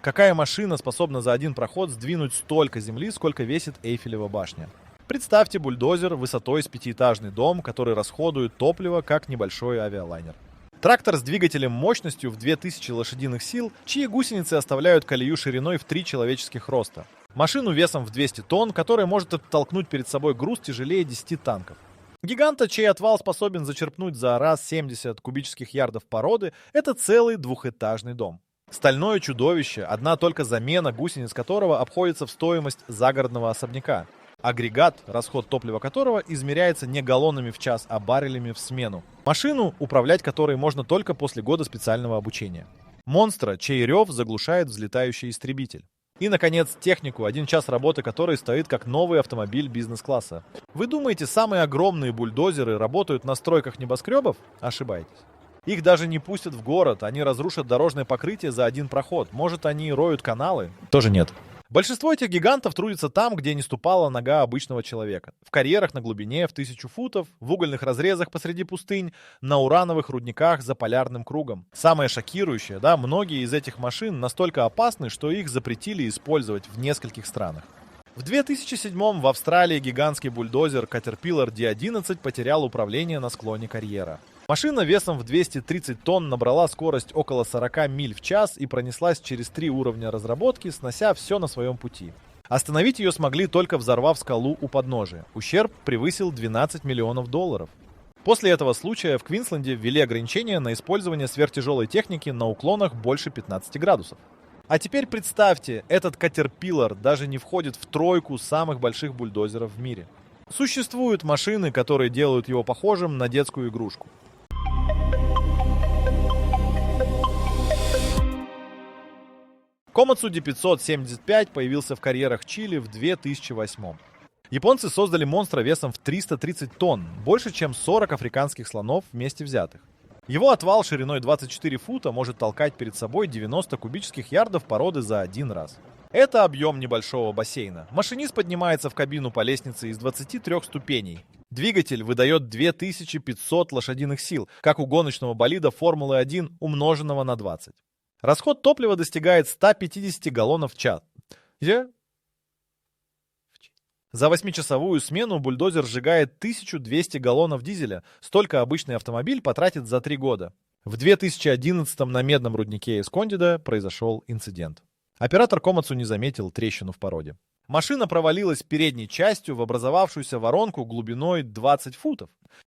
Какая машина способна за один проход сдвинуть столько земли, сколько весит Эйфелева башня? Представьте бульдозер высотой с пятиэтажный дом, который расходует топливо, как небольшой авиалайнер. Трактор с двигателем мощностью в 2000 лошадиных сил, чьи гусеницы оставляют колею шириной в 3 человеческих роста. Машину весом в 200 тонн, которая может оттолкнуть перед собой груз тяжелее 10 танков. Гиганта, чей отвал способен зачерпнуть за раз 70 кубических ярдов породы, это целый двухэтажный дом. Стальное чудовище, одна только замена гусениц которого обходится в стоимость загородного особняка. Агрегат, расход топлива которого измеряется не галлонами в час, а баррелями в смену. Машину, управлять которой можно только после года специального обучения. Монстра, чей рев заглушает взлетающий истребитель. И, наконец, технику, 1 час работы которой стоит как новый автомобиль бизнес-класса. Вы думаете, самые огромные бульдозеры работают на стройках небоскребов? Ошибаетесь. Их даже не пустят в город, они разрушат дорожное покрытие за один проход. Может, они роют каналы? Тоже нет. Большинство этих гигантов трудится там, где не ступала нога обычного человека. В карьерах на глубине в 1000 футов, в угольных разрезах посреди пустынь, на урановых рудниках за полярным кругом. Самое шокирующее, многие из этих машин настолько опасны, что их запретили использовать в нескольких странах. В 2007 в Австралии гигантский бульдозер Caterpillar D11 потерял управление на склоне карьера. Машина весом в 230 тонн набрала скорость около 40 миль в час и пронеслась через 3 уровня разработки, снося все на своем пути. Остановить ее смогли, только взорвав скалу у подножия. Ущерб превысил $12 миллионов. После этого случая в Квинсленде ввели ограничения на использование сверхтяжелой техники на уклонах больше 15 градусов. А теперь представьте, этот Caterpillar даже не входит в тройку самых больших бульдозеров в мире. Существуют машины, которые делают его похожим на детскую игрушку. Komatsu D575 появился в карьерах Чили в 2008. Японцы создали монстра весом в 330 тонн, больше чем 40 африканских слонов вместе взятых. Его отвал шириной 24 фута может толкать перед собой 90 кубических ярдов породы за один раз. Это объем небольшого бассейна. Машинист поднимается в кабину по лестнице из 23 ступеней. Двигатель выдает 2500 лошадиных сил, как у гоночного болида Формулы-1, умноженного на 20. Расход топлива достигает 150 галлонов в час. За 8-часовую смену бульдозер сжигает 1200 галлонов дизеля. Столько обычный автомобиль потратит за 3 года. В 2011 на медном руднике Эскондида произошел инцидент. Оператор Komatsu не заметил трещину в породе. Машина провалилась передней частью в образовавшуюся воронку глубиной 20 футов.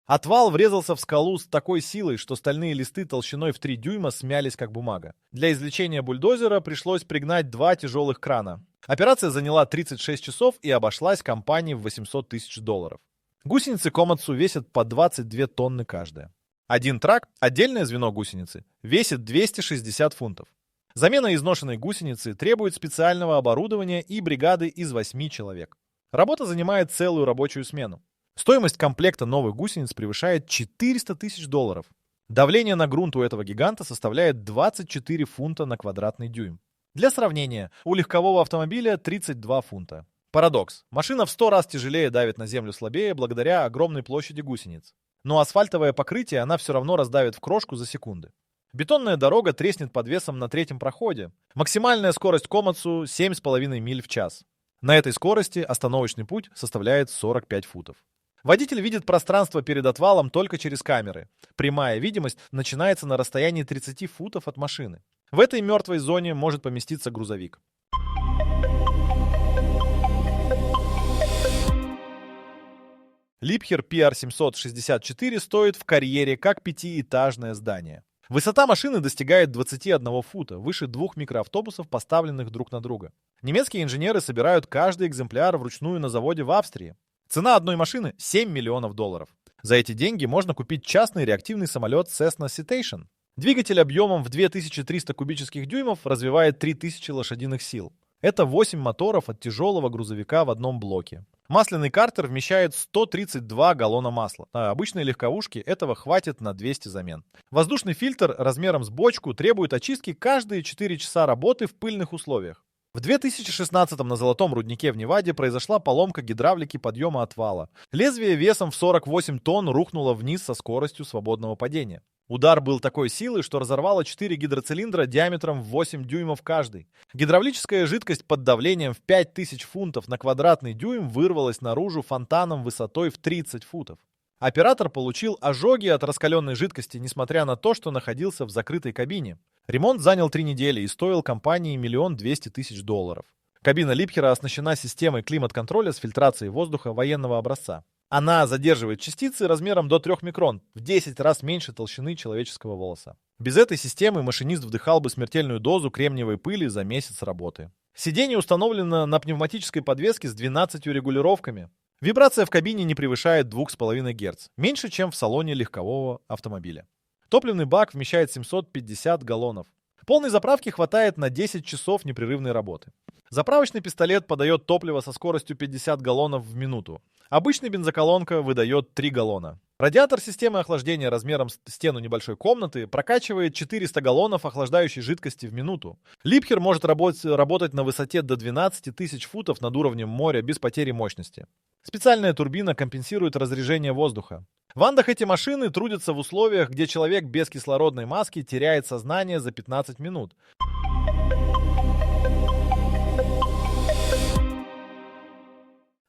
Отвал врезался в скалу с такой силой, что стальные листы толщиной в 3 дюйма смялись как бумага. Для извлечения бульдозера пришлось пригнать 2 тяжелых крана. Операция заняла 36 часов и обошлась компании в $800 тысяч. Гусеницы Komatsu весят по 22 тонны каждая. Один трак, отдельное звено гусеницы, весит 260 фунтов. Замена изношенной гусеницы требует специального оборудования и бригады из 8 человек. Работа занимает целую рабочую смену. Стоимость комплекта новых гусениц превышает $400 тысяч. Давление на грунт у этого гиганта составляет 24 фунта на квадратный дюйм. Для сравнения, у легкового автомобиля 32 фунта. Парадокс. Машина в 100 раз тяжелее давит на землю слабее благодаря огромной площади гусениц. Но асфальтовое покрытие она все равно раздавит в крошку за секунды. Бетонная дорога треснет под весом на 3-м проходе. Максимальная скорость Komatsu 7,5 миль в час. На этой скорости остановочный путь составляет 45 футов. Водитель видит пространство перед отвалом только через камеры. Прямая видимость начинается на расстоянии 30 футов от машины. В этой мертвой зоне может поместиться грузовик. Liebherr PR764 стоит в карьере как 5-этажное здание. Высота машины достигает 21 фута, выше 2 микроавтобусов, поставленных друг на друга. Немецкие инженеры собирают каждый экземпляр вручную на заводе в Австрии. Цена одной машины $7 миллионов. За эти деньги можно купить частный реактивный самолет Cessna Citation. Двигатель объемом в 2300 кубических дюймов развивает 3000 лошадиных сил. Это 8 моторов от тяжелого грузовика в одном блоке. Масляный картер вмещает 132 галлона масла. На обычной легковушке этого хватит на 200 замен. Воздушный фильтр размером с бочку требует очистки каждые 4 часа работы в пыльных условиях. В 2016-м на Золотом руднике в Неваде произошла поломка гидравлики подъема отвала. Лезвие весом в 48 тонн рухнуло вниз со скоростью свободного падения. Удар был такой силы, что разорвало 4 гидроцилиндра диаметром в 8 дюймов каждый. Гидравлическая жидкость под давлением в 5000 фунтов на квадратный дюйм вырвалась наружу фонтаном высотой в 30 футов. Оператор получил ожоги от раскаленной жидкости, несмотря на то, что находился в закрытой кабине. Ремонт занял 3 недели и стоил компании $1 200 000. Кабина Липхера оснащена системой климат-контроля с фильтрацией воздуха военного образца. Она задерживает частицы размером до 3 микрон, в 10 раз меньше толщины человеческого волоса. Без этой системы машинист вдыхал бы смертельную дозу кремниевой пыли за месяц работы. Сиденье установлено на пневматической подвеске с 12 регулировками. Вибрация в кабине не превышает 2,5 Гц, меньше, чем в салоне легкового автомобиля. Топливный бак вмещает 750 галлонов. Полной заправки хватает на 10 часов непрерывной работы. Заправочный пистолет подает топливо со скоростью 50 галлонов в минуту. Обычная бензоколонка выдает 3 галлона. Радиатор системы охлаждения размером с стену небольшой комнаты прокачивает 400 галлонов охлаждающей жидкости в минуту. Липхер может работать на высоте до 12 тысяч футов над уровнем моря без потери мощности. Специальная турбина компенсирует разрежение воздуха. В Андах эти машины трудятся в условиях, где человек без кислородной маски теряет сознание за 15 минут.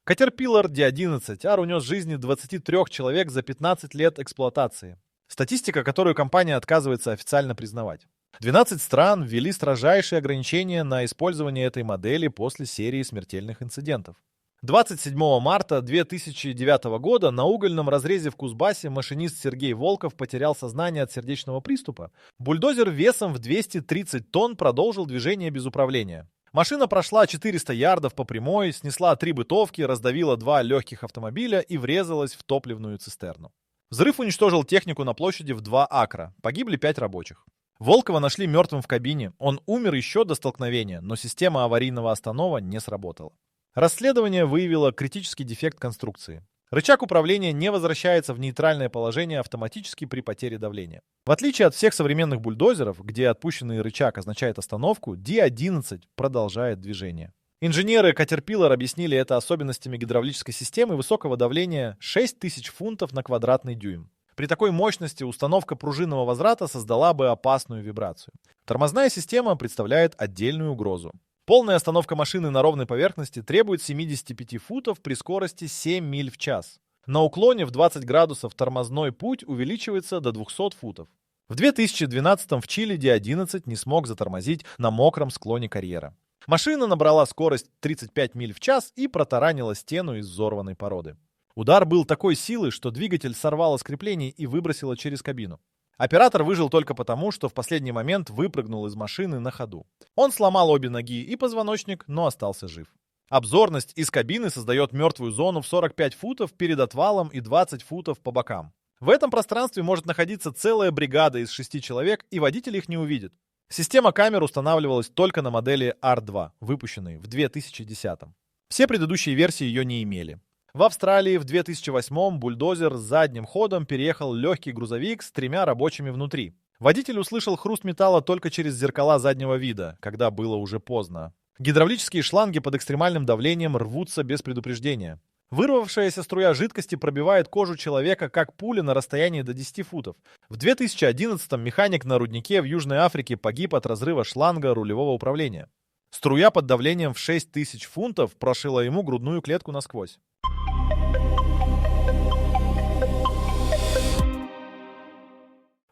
Caterpillar D11R унес жизни 23 человек за 15 лет эксплуатации. Статистика, которую компания отказывается официально признавать. 12 стран ввели строжайшие ограничения на использование этой модели после серии смертельных инцидентов. 27 марта 2009 года на угольном разрезе в Кузбассе машинист Сергей Волков потерял сознание от сердечного приступа. Бульдозер весом в 230 тонн продолжил движение без управления. Машина прошла 400 ярдов по прямой, снесла 3 бытовки, раздавила 2 легких автомобиля и врезалась в топливную цистерну. Взрыв уничтожил технику на площади в 2 акра. Погибли 5 рабочих. Волкова нашли мертвым в кабине. Он умер еще до столкновения, но система аварийного останова не сработала. Расследование выявило критический дефект конструкции. Рычаг управления не возвращается в нейтральное положение автоматически при потере давления. В отличие от всех современных бульдозеров, где отпущенный рычаг означает остановку, D11 продолжает движение. Инженеры Caterpillar объяснили это особенностями гидравлической системы высокого давления 6000 фунтов на квадратный дюйм. При такой мощности установка пружинного возврата создала бы опасную вибрацию. Тормозная система представляет отдельную угрозу. Полная остановка машины на ровной поверхности требует 75 футов при скорости 7 миль в час. На уклоне в 20 градусов тормозной путь увеличивается до 200 футов. В 2012 в Чили D11 не смог затормозить на мокром склоне карьера. Машина набрала скорость 35 миль в час и протаранила стену из взорванной породы. Удар был такой силы, что двигатель сорвало с креплений и выбросило через кабину. Оператор выжил только потому, что в последний момент выпрыгнул из машины на ходу. Он сломал обе ноги и позвоночник, но остался жив. Обзорность из кабины создает мертвую зону в 45 футов перед отвалом и 20 футов по бокам. В этом пространстве может находиться целая бригада из 6 человек, и водитель их не увидит. Система камер устанавливалась только на модели R2, выпущенной в 2010-м. Все предыдущие версии ее не имели. В Австралии в 2008-м бульдозер с задним ходом переехал легкий грузовик с 3 рабочими внутри. Водитель услышал хруст металла только через зеркала заднего вида, когда было уже поздно. Гидравлические шланги под экстремальным давлением рвутся без предупреждения. Вырвавшаяся струя жидкости пробивает кожу человека, как пуля на расстоянии до 10 футов. В 2011-м механик на руднике в Южной Африке погиб от разрыва шланга рулевого управления. Струя под давлением в 6000 фунтов прошила ему грудную клетку насквозь.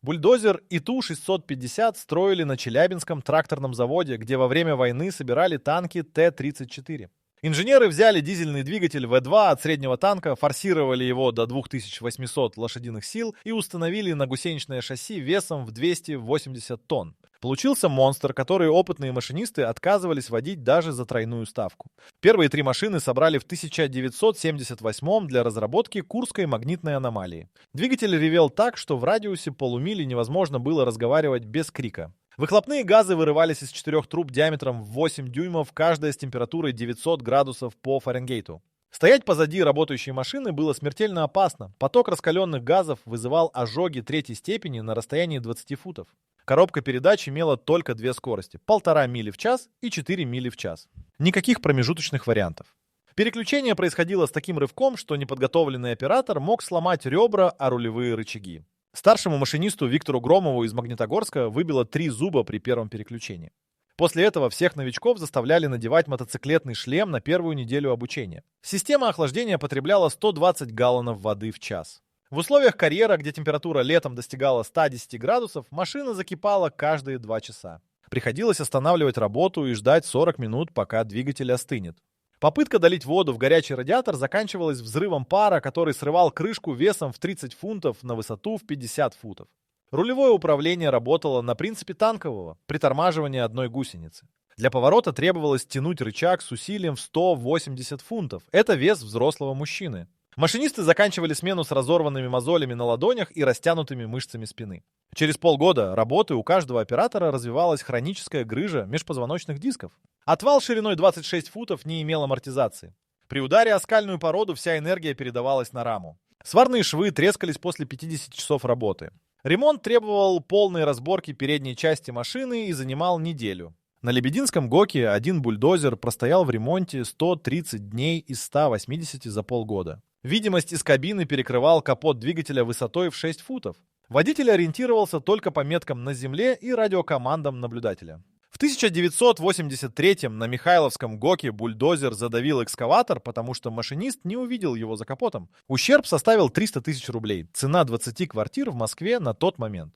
Бульдозер ИТУ-650 строили на Челябинском тракторном заводе, где во время войны собирали танки Т-34. Инженеры взяли дизельный двигатель В2 от среднего танка, форсировали его до 2800 лошадиных сил и установили на гусеничное шасси весом в 280 тонн. Получился монстр, который опытные машинисты отказывались водить даже за тройную ставку. Первые 3 машины собрали в 1978 для разработки Курской магнитной аномалии. Двигатель ревел так, что в радиусе полумили невозможно было разговаривать без крика. Выхлопные газы вырывались из 4 труб диаметром в 8 дюймов, каждая с температурой 900 градусов по Фаренгейту. Стоять позади работающей машины было смертельно опасно. Поток раскаленных газов вызывал ожоги 3-й степени на расстоянии 20 футов. Коробка передач имела только 2 скорости – 1,5 мили в час и 4 мили в час. Никаких промежуточных вариантов. Переключение происходило с таким рывком, что неподготовленный оператор мог сломать ребра о рулевые рычаги. Старшему машинисту Виктору Громову из Магнитогорска выбило 3 зуба при первом переключении. После этого всех новичков заставляли надевать мотоциклетный шлем на первую неделю обучения. Система охлаждения потребляла 120 галлонов воды в час. В условиях карьера, где температура летом достигала 110 градусов, машина закипала каждые 2 часа. Приходилось останавливать работу и ждать 40 минут, пока двигатель остынет. Попытка долить воду в горячий радиатор заканчивалась взрывом пара, который срывал крышку весом в 30 фунтов на высоту в 50 футов. Рулевое управление работало на принципе танкового, притормаживания одной гусеницы. Для поворота требовалось тянуть рычаг с усилием в 180 фунтов. Это вес взрослого мужчины. Машинисты заканчивали смену с разорванными мозолями на ладонях и растянутыми мышцами спины. Через полгода работы у каждого оператора развивалась хроническая грыжа межпозвоночных дисков. Отвал шириной 26 футов не имел амортизации. При ударе о скальную породу вся энергия передавалась на раму. Сварные швы трескались после 50 часов работы. Ремонт требовал полной разборки передней части машины и занимал неделю. На Лебединском ГОКе один бульдозер простоял в ремонте 130 дней из 180 за полгода. Видимость из кабины перекрывал капот двигателя высотой в 6 футов. Водитель ориентировался только по меткам на земле и радиокомандам наблюдателя. В 1983-м на Михайловском ГОКе бульдозер задавил экскаватор, потому что машинист не увидел его за капотом. Ущерб составил 300 тысяч рублей. Цена 20 квартир в Москве на тот момент.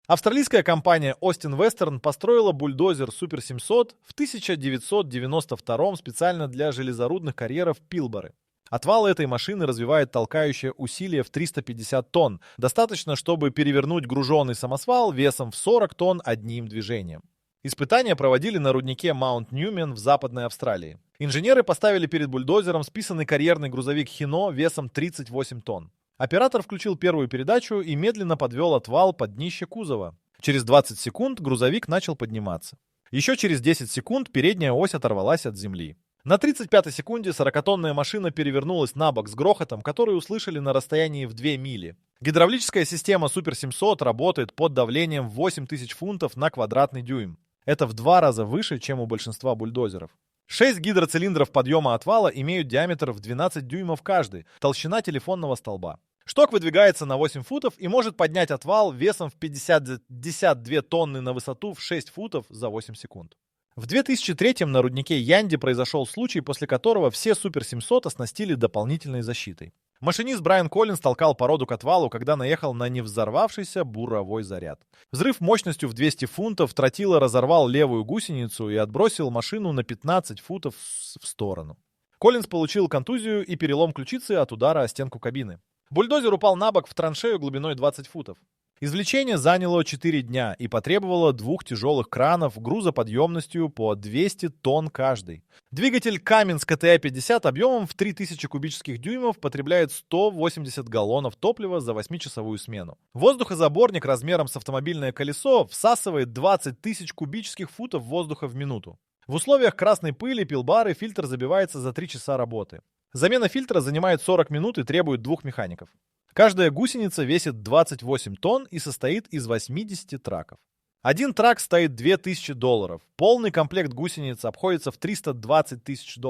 Австралийская компания Austin Western построила бульдозер Super 700 в 1992 специально для железорудных карьеров Пилбары. Отвал этой машины развивает толкающее усилие в 350 тонн. Достаточно, чтобы перевернуть груженный самосвал весом в 40 тонн одним движением. Испытания проводили на руднике Маунт Ньюмен в Западной Австралии. Инженеры поставили перед бульдозером списанный карьерный грузовик Хино весом 38 тонн. Оператор включил первую передачу и медленно подвел отвал под днище кузова. Через 20 секунд грузовик начал подниматься. Еще через 10 секунд передняя ось оторвалась от земли. На 35-й секунде 40-тонная машина перевернулась на бок с грохотом, который услышали на расстоянии в 2 мили. Гидравлическая система Super 700 работает под давлением 8000 фунтов на квадратный дюйм. Это в 2 раза выше, чем у большинства бульдозеров. 6 гидроцилиндров подъема отвала имеют диаметр в 12 дюймов каждый, толщина телефонного столба. Шток выдвигается на 8 футов и может поднять отвал весом в 52 тонны на высоту в 6 футов за 8 секунд. В 2003-м на руднике Янди произошел случай, после которого все Super 700 оснастили дополнительной защитой. Машинист Брайан Коллинс толкал породу к отвалу, когда наехал на невзорвавшийся буровой заряд. Взрыв мощностью в 200 фунтов тротила разорвал левую гусеницу и отбросил машину на 15 футов в сторону. Коллинс получил контузию и перелом ключицы от удара о стенку кабины. Бульдозер упал на бок в траншею глубиной 20 футов. Извлечение заняло 4 дня и потребовало 2 тяжелых кранов грузоподъемностью по 200 тонн каждый. Двигатель Cummins KTA-50 объемом в 3000 кубических дюймов потребляет 180 галлонов топлива за 8-часовую смену. Воздухозаборник размером с автомобильное колесо всасывает 20 тысяч кубических футов воздуха в минуту. В условиях красной пыли Пилбары фильтр забивается за 3 часа работы. Замена фильтра занимает 40 минут и требует 2 механиков. Каждая гусеница весит 28 тонн и состоит из 80 траков. Один трак стоит $2000. Полный комплект гусениц обходится в $320 тысяч.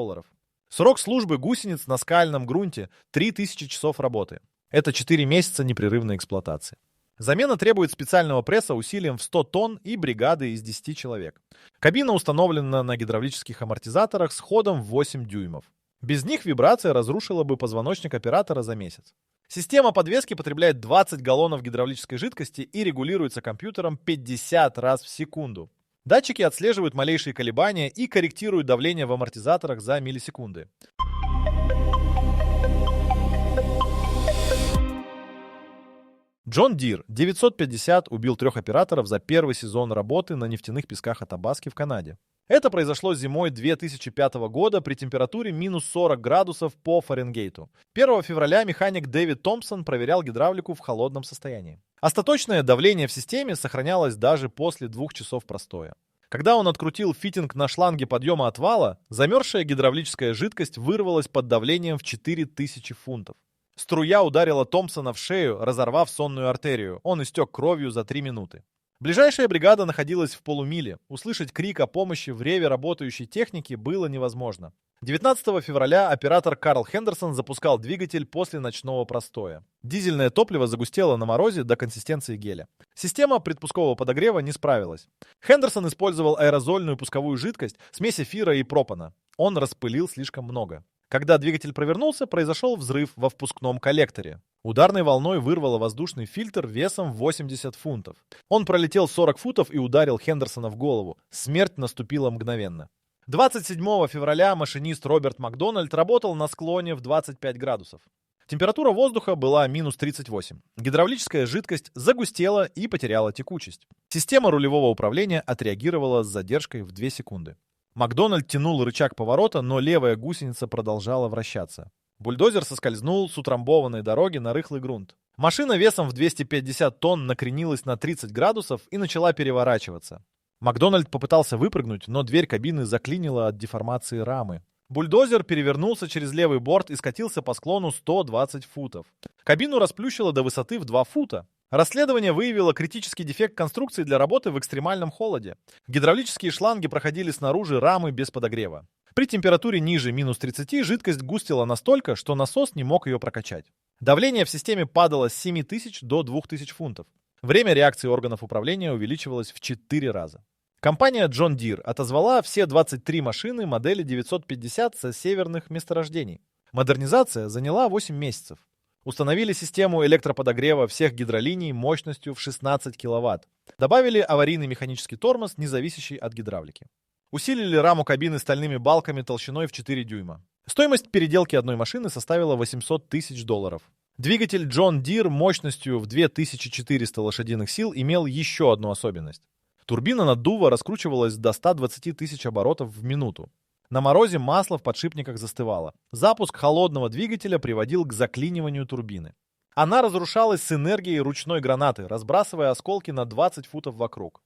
Срок службы гусениц на скальном грунте 3000 часов работы. Это 4 месяца непрерывной эксплуатации. Замена требует специального пресса усилием в 100 тонн и бригады из 10 человек. Кабина установлена на гидравлических амортизаторах с ходом в 8 дюймов. Без них вибрация разрушила бы позвоночник оператора за месяц. Система подвески потребляет 20 галлонов гидравлической жидкости и регулируется компьютером 50 раз в секунду. Датчики отслеживают малейшие колебания и корректируют давление в амортизаторах за миллисекунды. Джон Дир 950 убил 3 операторов за первый сезон работы на нефтяных песках Атабаски в Канаде. Это произошло зимой 2005 года при температуре минус 40 градусов по Фаренгейту. 1 февраля механик Дэвид Томпсон проверял гидравлику в холодном состоянии. Остаточное давление в системе сохранялось даже после 2 часов простоя. Когда он открутил фитинг на шланге подъема отвала, замерзшая гидравлическая жидкость вырвалась под давлением в 4000 фунтов. Струя ударила Томпсона в шею, разорвав сонную артерию. Он истек кровью за 3 минуты. Ближайшая бригада находилась в полумиле. Услышать крик о помощи в реве работающей техники было невозможно. 19 февраля оператор Карл Хендерсон запускал двигатель после ночного простоя. Дизельное топливо загустело на морозе до консистенции геля. Система предпускового подогрева не справилась. Хендерсон использовал аэрозольную пусковую жидкость, смесь эфира и пропана. Он распылил слишком много. Когда двигатель провернулся, произошел взрыв во впускном коллекторе. Ударной волной вырвало воздушный фильтр весом 80 фунтов. Он пролетел 40 футов и ударил Хендерсона в голову. Смерть наступила мгновенно. 27 февраля машинист Роберт Макдональд работал на склоне в 25 градусов. Температура воздуха была минус 38. Гидравлическая жидкость загустела и потеряла текучесть. Система рулевого управления отреагировала с задержкой в 2 секунды. Макдональд тянул рычаг поворота, но левая гусеница продолжала вращаться. Бульдозер соскользнул с утрамбованной дороги на рыхлый грунт. Машина весом в 250 тонн накренилась на 30 градусов и начала переворачиваться. Макдональд попытался выпрыгнуть, но дверь кабины заклинила от деформации рамы. Бульдозер перевернулся через левый борт и скатился по склону 120 футов. Кабину расплющило до высоты в 2 фута. Расследование выявило критический дефект конструкции для работы в экстремальном холоде. Гидравлические шланги проходили снаружи рамы без подогрева. При температуре ниже минус 30 жидкость густела настолько, что насос не мог ее прокачать. Давление в системе падало с 7000 до 2000 фунтов. Время реакции органов управления увеличивалось в 4 раза. Компания John Deere отозвала все 23 машины модели 950 со северных месторождений. Модернизация заняла 8 месяцев. Установили систему электроподогрева всех гидролиний мощностью в 16 кВт. Добавили аварийный механический тормоз, не зависящий от гидравлики. Усилили раму кабины стальными балками толщиной в 4 дюйма. Стоимость переделки одной машины составила $800 тысяч. Двигатель John Deere мощностью в 2400 лошадиных сил имел еще одну особенность. Турбина наддува раскручивалась до 120 тысяч оборотов в минуту. На морозе масло в подшипниках застывало. Запуск холодного двигателя приводил к заклиниванию турбины. Она разрушалась с энергией ручной гранаты, разбрасывая осколки на 20 футов вокруг.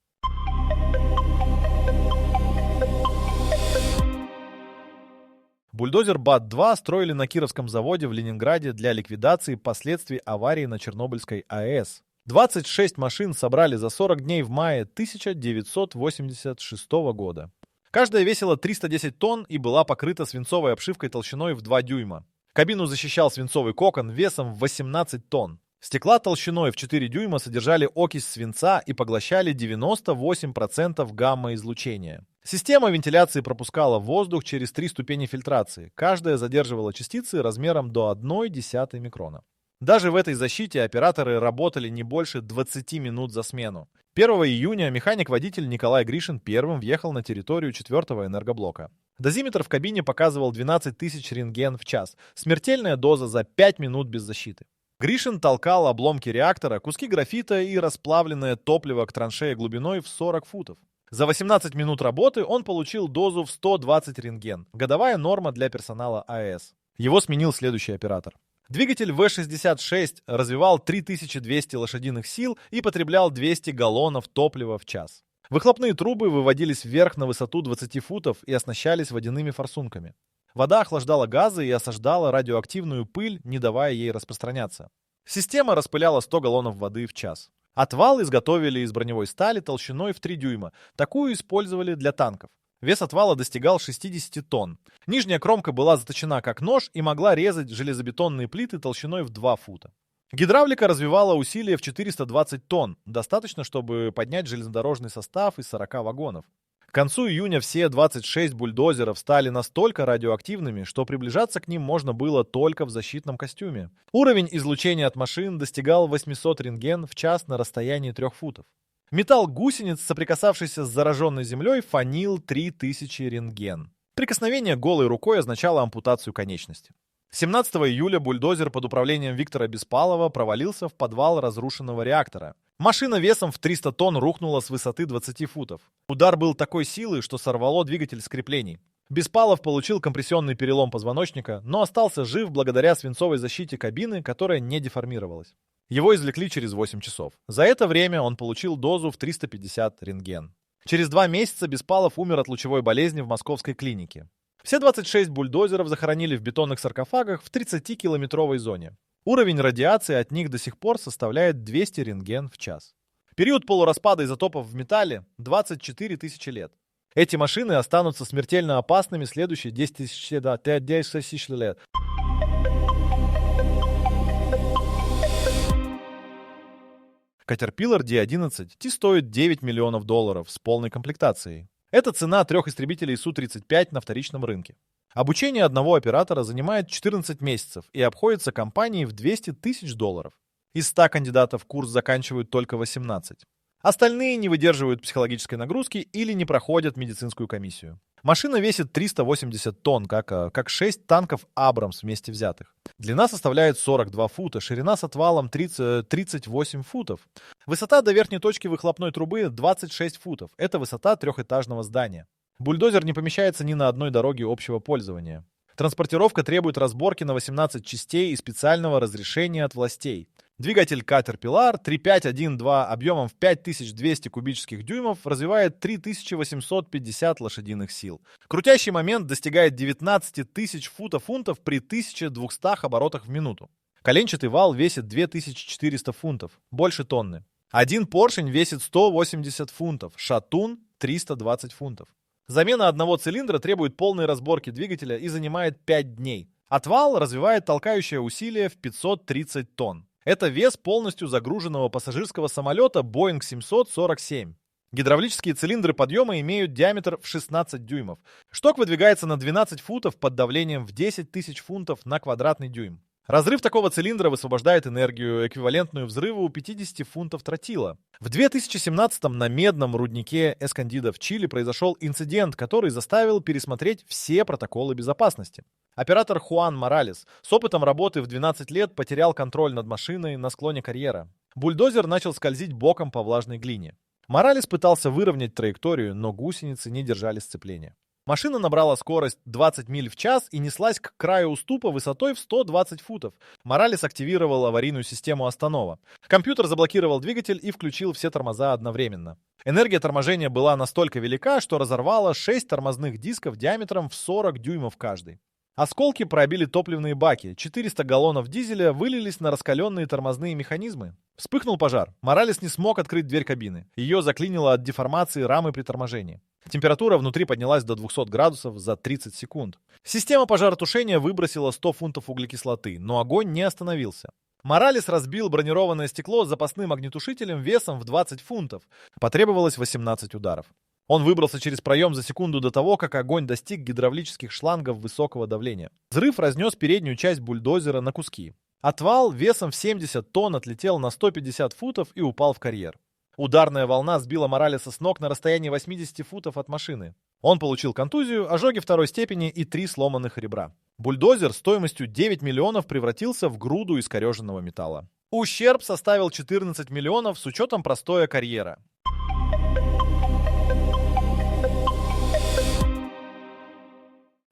Бульдозер БАТ-2 строили на Кировском заводе в Ленинграде для ликвидации последствий аварии на Чернобыльской АЭС. 26 машин собрали за 40 дней в мае 1986 года. Каждая весила 310 тонн и была покрыта свинцовой обшивкой толщиной в 2 дюйма. Кабину защищал свинцовый кокон весом в 18 тонн. Стекла толщиной в 4 дюйма содержали окись свинца и поглощали 98% гамма-излучения. Система вентиляции пропускала воздух через 3 ступени фильтрации. Каждая задерживала частицы размером до 0,1 микрона. Даже в этой защите операторы работали не больше 20 минут за смену. 1 июня механик-водитель Николай Гришин первым въехал на территорию 4-го энергоблока. Дозиметр в кабине показывал 12 тысяч рентген в час. Смертельная доза за 5 минут без защиты. Гришин толкал обломки реактора, куски графита и расплавленное топливо к траншее глубиной в 40 футов. За 18 минут работы он получил дозу в 120 рентген. Годовая норма для персонала АЭС. Его сменил следующий оператор. Двигатель В-66 развивал 3200 лошадиных сил и потреблял 200 галлонов топлива в час. Выхлопные трубы выводились вверх на высоту 20 футов и оснащались водяными форсунками. Вода охлаждала газы и осаждала радиоактивную пыль, не давая ей распространяться. Система распыляла 100 галлонов воды в час. Отвал изготовили из броневой стали толщиной в 3 дюйма. Такую использовали для танков. Вес отвала достигал 60 тонн. Нижняя кромка была заточена как нож и могла резать железобетонные плиты толщиной в 2 фута. Гидравлика развивала усилие в 420 тонн, достаточно, чтобы поднять железнодорожный состав из 40 вагонов. К концу июня все 26 бульдозеров стали настолько радиоактивными, что приближаться к ним можно было только в защитном костюме. Уровень излучения от машин достигал 800 рентген в час на расстоянии 3 футов. Металл гусениц, соприкасавшийся с зараженной землей, фонил 3000 рентген. Прикосновение голой рукой означало ампутацию конечности. 17 июля бульдозер под управлением Виктора Беспалова провалился в подвал разрушенного реактора. Машина весом в 300 тонн рухнула с высоты 20 футов. Удар был такой силы, что сорвало двигатель с креплений. Беспалов получил компрессионный перелом позвоночника, но остался жив благодаря свинцовой защите кабины, которая не деформировалась. Его извлекли через 8 часов. За это время он получил дозу в 350 рентген. Через 2 месяца Беспалов умер от лучевой болезни в московской клинике. Все 26 бульдозеров захоронили в бетонных саркофагах в 30-километровой зоне. Уровень радиации от них до сих пор составляет 200 рентген в час. Период полураспада изотопов в металле – 24 тысячи лет. Эти машины останутся смертельно опасными следующие 10 тысяч лет. Да, 10 тысяч лет. Caterpillar D11 стоит $9 миллионов с полной комплектацией. Это цена 3 истребителей Су-35 на вторичном рынке. Обучение одного оператора занимает 14 месяцев и обходится компании в $200 тысяч. Из 100 кандидатов курс заканчивают только 18. Остальные не выдерживают психологической нагрузки или не проходят медицинскую комиссию. Машина весит 380 тонн, как 6 танков «Абрамс» вместе взятых. Длина составляет 42 фута, ширина с отвалом 38 футов. Высота до верхней точки выхлопной трубы 26 футов. Это высота трехэтажного здания. Бульдозер не помещается ни на одной дороге общего пользования. Транспортировка требует разборки на 18 частей и специального разрешения от властей. Двигатель Caterpillar 3.5.1.2 объемом в 5200 кубических дюймов развивает 3850 лошадиных сил. Крутящий момент достигает 19 тысяч фунтов при 1200 оборотах в минуту. Коленчатый вал весит 2400 фунтов, больше тонны. Один поршень весит 180 фунтов, шатун 320 фунтов. Замена одного цилиндра требует полной разборки двигателя и занимает 5 дней. Отвал развивает толкающее усилие в 530 тонн. Это вес полностью загруженного пассажирского самолета Boeing 747. Гидравлические цилиндры подъема имеют диаметр в 16 дюймов. Шток выдвигается на 12 футов под давлением в 10 тысяч фунтов на квадратный дюйм. Разрыв такого цилиндра высвобождает энергию, эквивалентную взрыву 50 фунтов тротила. В 2017-м на медном руднике Эскондидо в Чили произошел инцидент, который заставил пересмотреть все протоколы безопасности. Оператор Хуан Моралес с опытом работы в 12 лет потерял контроль над машиной на склоне карьера. Бульдозер начал скользить боком по влажной глине. Моралес пытался выровнять траекторию, но гусеницы не держали сцепления. Машина набрала скорость 20 миль в час и неслась к краю уступа высотой в 120 футов. Моралес активировал аварийную систему останова. Компьютер заблокировал двигатель и включил все тормоза одновременно. Энергия торможения была настолько велика, что разорвала 6 тормозных дисков диаметром в 40 дюймов каждый. Осколки пробили топливные баки, 400 галлонов дизеля вылились на раскаленные тормозные механизмы. Вспыхнул пожар. Моралес не смог открыть дверь кабины. Ее заклинило от деформации рамы при торможении. Температура внутри поднялась до 200 градусов за 30 секунд. Система пожаротушения выбросила 100 фунтов углекислоты, но огонь не остановился. Моралес разбил бронированное стекло с запасным огнетушителем весом в 20 фунтов. Потребовалось 18 ударов. Он выбрался через проем за секунду до того, как огонь достиг гидравлических шлангов высокого давления. Взрыв разнес переднюю часть бульдозера на куски. Отвал весом в 70 тонн отлетел на 150 футов и упал в карьер. Ударная волна сбила Моралеса с ног на расстоянии 80 футов от машины. Он получил контузию, ожоги второй степени и 3 сломанных ребра. Бульдозер стоимостью 9 миллионов превратился в груду искореженного металла. Ущерб составил 14 миллионов с учетом простоя карьера.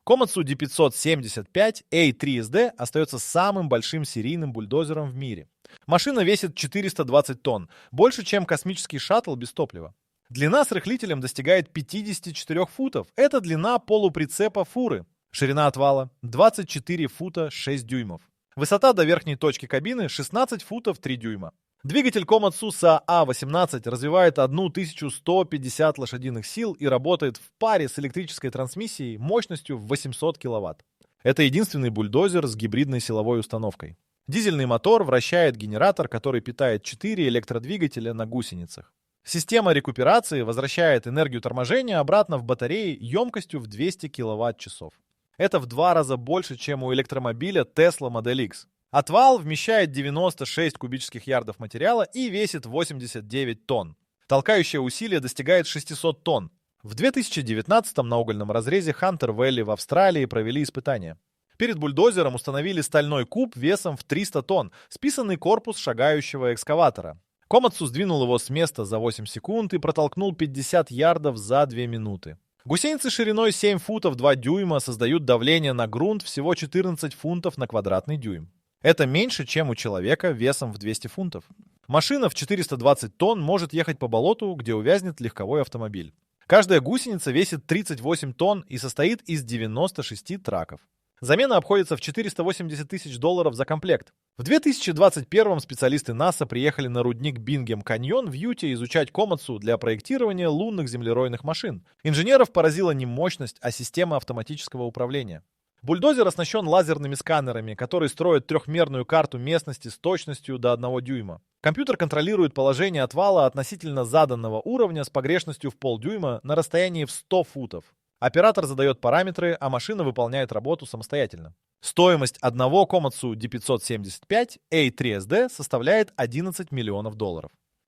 Komatsu D575 A3SD остается самым большим серийным бульдозером в мире. Машина весит 420 тонн, больше, чем космический шаттл без топлива. Длина с рыхлителем достигает 54 футов. Это длина полуприцепа фуры. Ширина отвала 24 фута 6 дюймов. Высота до верхней точки кабины 16 футов 3 дюйма. Двигатель Komatsu SA-18 развивает 1150 лошадиных сил и работает в паре с электрической трансмиссией мощностью в 800 киловатт. Это единственный бульдозер с гибридной силовой установкой. Дизельный мотор вращает генератор, который питает 4 электродвигателя на гусеницах. Система рекуперации возвращает энергию торможения обратно в батареи емкостью в 200 киловатт-часов. Это в 2 раза больше, чем у электромобиля Tesla Model X. Отвал вмещает 96 кубических ярдов материала и весит 89 тонн. Толкающее усилие достигает 600 тонн. В 2019-м на угольном разрезе Хантер-Вэлли в Австралии провели испытания. Перед бульдозером установили стальной куб весом в 300 тонн, списанный корпус шагающего экскаватора. Komatsu сдвинул его с места за 8 секунд и протолкнул 50 ярдов за 2 минуты. Гусеницы шириной 7 футов 2 дюйма создают давление на грунт всего 14 фунтов на квадратный дюйм. Это меньше, чем у человека весом в 200 фунтов. Машина в 420 тонн может ехать по болоту, где увязнет легковой автомобиль. Каждая гусеница весит 38 тонн и состоит из 96 траков. Замена обходится в $480 тысяч за комплект. В 2021 специалисты НАСА приехали на рудник Бингем-Каньон в Юте изучать Комацу для проектирования лунных землеройных машин. Инженеров поразила не мощность, а система автоматического управления. Бульдозер оснащен лазерными сканерами, которые строят трехмерную карту местности с точностью до 1 дюйма. Компьютер контролирует положение отвала относительно заданного уровня с погрешностью в полдюйма на расстоянии в 100 футов. Оператор задает параметры, а машина выполняет работу самостоятельно. Стоимость одного Komatsu D575 A3SD составляет $11 миллионов.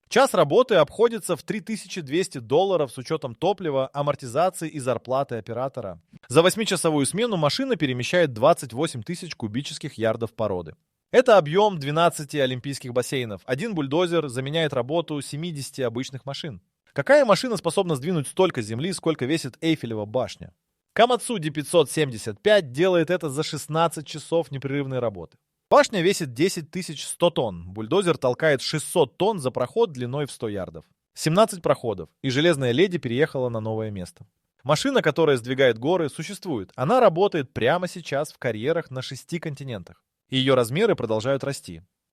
Час работы обходится в $3200 с учетом топлива, амортизации и зарплаты оператора. За 8-часовую смену машина перемещает 28 тысяч кубических ярдов породы. Это объем 12 олимпийских бассейнов. Один бульдозер заменяет работу 70 обычных машин. Какая машина способна сдвинуть столько земли, сколько весит Эйфелева башня? Komatsu D575 делает это за 16 часов непрерывной работы. Башня весит 10 100 тонн. Бульдозер толкает 600 тонн за проход длиной в 100 ярдов. 17 проходов, и железная леди переехала на новое место. Машина, которая сдвигает горы, существует. Она работает прямо сейчас в карьерах на 6 континентах. Ее размеры продолжают расти.